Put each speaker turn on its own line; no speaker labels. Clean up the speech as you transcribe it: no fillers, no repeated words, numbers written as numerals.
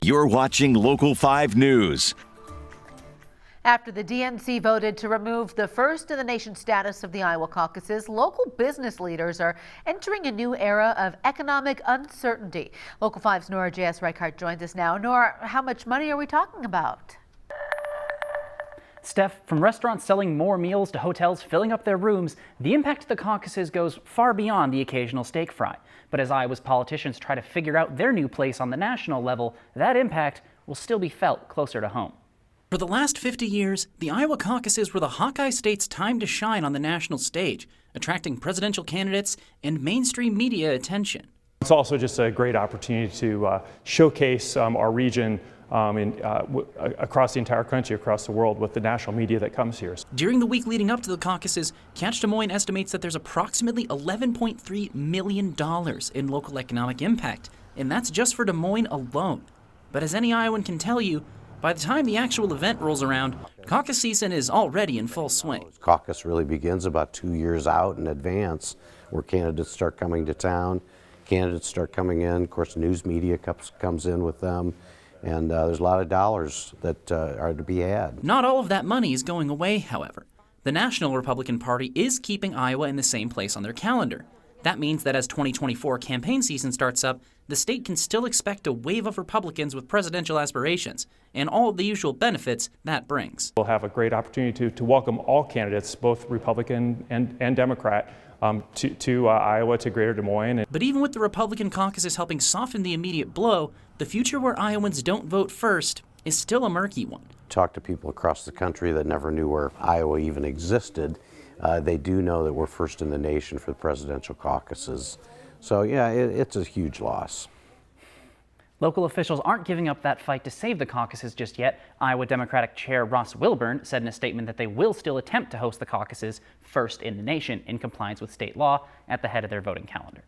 You're watching Local 5 News.
After the DNC voted to remove the first in the nation status of the Iowa caucuses, local business leaders are entering a new era of economic uncertainty. Local 5's Nora J.S. Reichart joins us now. Nora, how much money are we talking about?
Steph, from restaurants selling more meals to hotels filling up their rooms, the impact of the caucuses goes far beyond the occasional steak fry. But as Iowa's politicians try to figure out their new place on the national level, that impact will still be felt closer to home.
For the last 50 years, the Iowa caucuses were the Hawkeye State's time to shine on the national stage, attracting presidential candidates and mainstream media attention.
It's also just a great opportunity to showcase our region across the entire country, across the world, with the national media that comes here.
During the week leading up to the caucuses, Catch Des Moines estimates that there's approximately $11.3 million in local economic impact, and that's just for Des Moines alone. But as any Iowan can tell you, by the time the actual event rolls around, caucus season is already in full swing.
Caucus really begins about 2 years out in advance, where candidates start coming to town, candidates start coming in, of course news media comes in with them, and there's a lot of dollars that are to be had.
Not all of that money is going away, however. The National Republican Party is keeping Iowa in the same place on their calendar. That means that as 2024 campaign season starts up, the state can still expect a wave of Republicans with presidential aspirations and all of the usual benefits that brings.
We'll have a great opportunity to welcome all candidates, both Republican and Democrat, to Iowa, to Greater Des Moines.
But even with the Republican caucuses helping soften the immediate blow, the future where Iowans don't vote first is still a murky one.
Talk to people across the country that never knew where Iowa even existed. They do know that we're first in the nation for the presidential caucuses. So yeah, it's a huge loss.
Local officials aren't giving up that fight to save the caucuses just yet. Iowa Democratic Chair Ross Wilburn said in a statement that they will still attempt to host the caucuses first in the nation in compliance with state law at the head of their voting calendar.